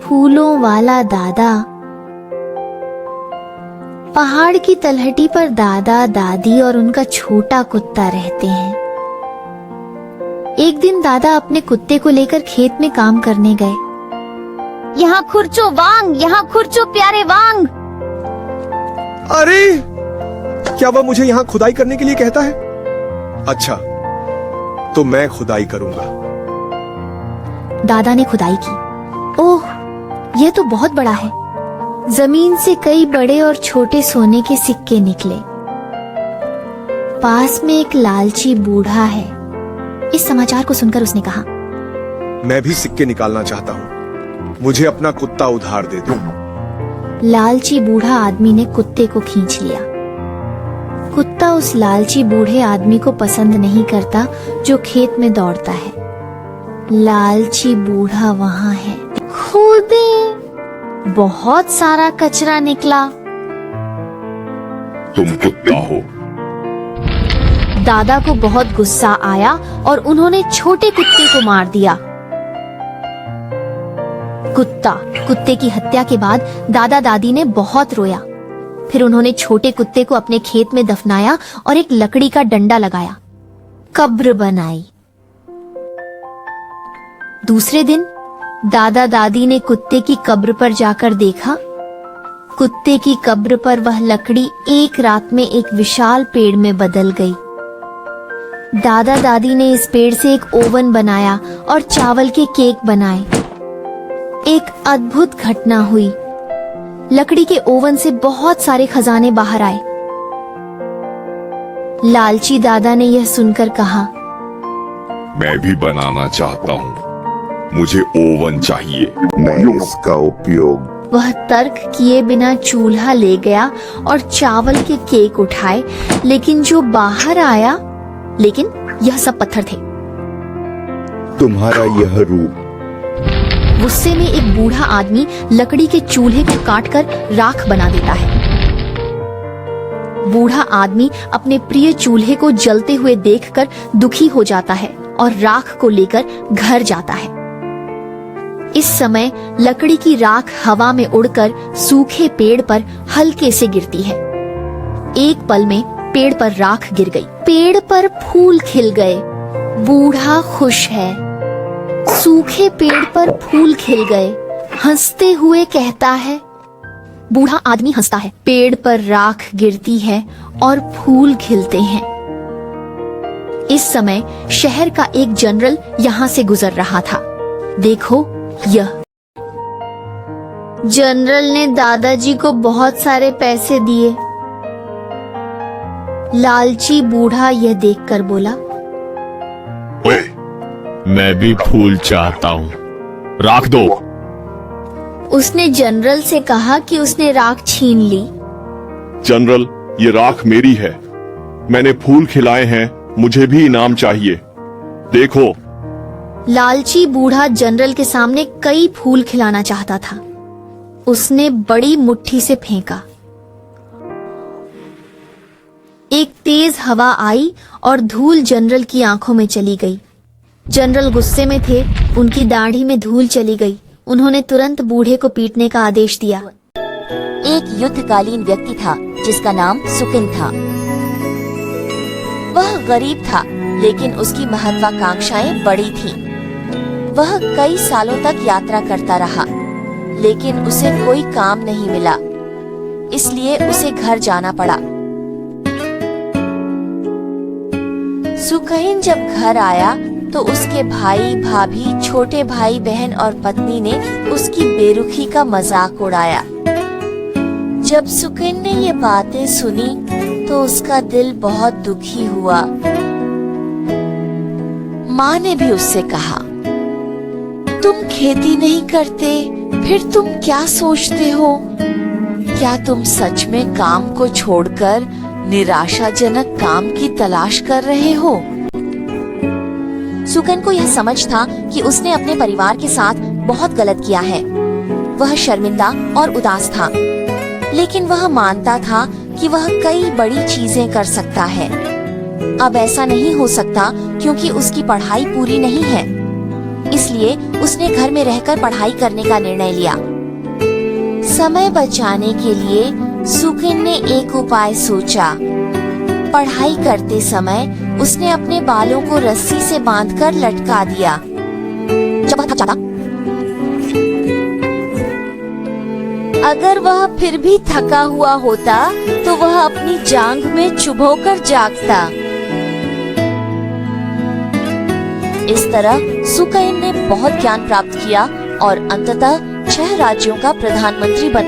फूलों वाला दादा। पहाड़ की तलहटी पर दादा दादी और उनका छोटा कुत्ता रहते हैं। एक दिन दादा अपने कुत्ते को लेकर खेत में काम करने गए। यहाँ खुरचो वांग, यहाँ खुरचो प्यारे वांग। अरे क्या वह मुझे यहाँ खुदाई करने के लिए कहता है? अच्छा तो मैं खुदाई करूंगा। दादा ने खुदाई की। ओह, यह तो बहुत बड़ा है। जमीन से कई बड़े और छोटे सोने के सिक्के निकले। पास में एक लालची बूढ़ा है। इस समाचार को सुनकर उसने कहा, मैं भी सिक्के निकालना चाहता हूँ, मुझे अपना कुत्ता उधार दे दो। लालची बूढ़ा आदमी ने कुत्ते को खींच लिया। कुत्ता उस लालची बूढ़े आदमी को पसंद नहीं करता जो खेत में दौड़ता है। लालची बूढ़ा वहाँ है। खोदे, बहुत सारा कचरा निकला। तुम कुत्ता हो। दादा को बहुत गुस्सा आया और उन्होंने छोटे कुत्ते को मार दिया। कुत्ते की हत्या के बाद दादा दादी ने बहुत रोया। फिर उन्होंने छोटे कुत्ते को अपने खेत में दफनाया और एक लकड़ी का डंडा लगाया, कब्र बनाई। दूसरे दिन दादा दादी ने कुत्ते की कब्र पर जाकर देखा। कुत्ते की कब्र पर वह लकड़ी एक रात में एक विशाल पेड़ में बदल गई। दादा दादी ने इस पेड़ से एक ओवन बनाया और चावल के केक बनाए। एक अद्भुत घटना हुई। लकड़ी के ओवन से बहुत सारे खजाने बाहर आए। लालची दादा ने यह सुनकर कहा, मैं भी बनाना चाहता हूँ, मुझे ओवन चाहिए। मैं इसका उपयोग। वह तर्क किए बिना चूल्हा ले गया और चावल के केक उठाए, लेकिन जो बाहर आया, लेकिन यह सब पत्थर थे। तुम्हारा यह रूप। गुस्से में एक बूढ़ा आदमी लकड़ी के चूल्हे को काटकर राख बना देता है। बूढ़ा आदमी अपने प्रिय चूल्हे को जलते हुए देखकर दुखी हो जाता है और राख को लेकर घर जाता है। इस समय लकड़ी की राख हवा में उड़कर सूखे पेड़ पर हल्के से गिरती है। एक पल में पेड़ पर राख गिर गई। पेड़ पर फूल खिल गए। बूढ़ा खुश है। सूखे पेड़ पर फूल खिल गए। हंसते हुए कहता है, बूढ़ा आदमी हंसता है। पेड़ पर राख गिरती है और फूल खिलते हैं। इस समय शहर का एक जनरल यहाँ से गुजर रहा था। देखो, यह जनरल ने दादाजी को बहुत सारे पैसे दिए। लालची बूढ़ा यह देखकर बोला, ओए, मैं भी फूल चाहता हूँ, राख दो। उसने जनरल से कहा कि उसने राख छीन ली। जनरल, ये राख मेरी है, मैंने फूल खिलाए हैं, मुझे भी इनाम चाहिए। देखो। लालची बूढ़ा जनरल के सामने कई फूल खिलाना चाहता था। उसने बड़ी मुट्ठी से फेंका। एक तेज हवा आई और धूल जनरल की आंखों में चली गई। जनरल गुस्से में थे। उनकी दाढ़ी में धूल चली गई। उन्होंने तुरंत बूढ़े को पीटने का आदेश दिया। एक युद्धकालीन व्यक्ति था जिसका नाम सुकिन था। वह गरीब था, लेकिन उसकी महत्वाकांक्षाएं बड़ी थीं। वह कई सालों तक यात्रा करता रहा, लेकिन उसे कोई काम नहीं मिला, इसलिए उसे घर जाना पड़ा। सुकहीन जब घर आया तो उसके भाई भाभी, छोटे भाई बहन और पत्नी ने उसकी बेरुखी का मजाक उड़ाया। जब सुकहीन ने ये बातें सुनी तो उसका दिल बहुत दुखी हुआ। माँ ने भी उससे कहा, तुम खेती नहीं करते, फिर तुम क्या सोचते हो? क्या तुम सच में काम को छोड़कर निराशाजनक काम की तलाश कर रहे हो? सुकहीन को यह समझ था कि उसने अपने परिवार के साथ बहुत गलत किया है। वह शर्मिंदा और उदास था, लेकिन वह मानता था कि वह कई बड़ी चीजें कर सकता है। अब ऐसा नहीं हो सकता क्योंकि उसकी पढ़ाई पूरी नहीं है। इसलिए उसने घर में रहकर पढ़ाई करने का निर्णय लिया। समय बचाने के लिए सुकिन ने एक उपाय सोचा। पढ़ाई करते समय उसने अपने बालों को रस्सी से बांधकर लटका दिया। जब वह थक जाता, अगर वह फिर भी थका हुआ होता तो वह अपनी जांघ में चुभोकर जागता। इस तरह सुकैन ने बहुत ज्ञान प्राप्त किया और अंततः 6 राज्यों का प्रधानमंत्री बन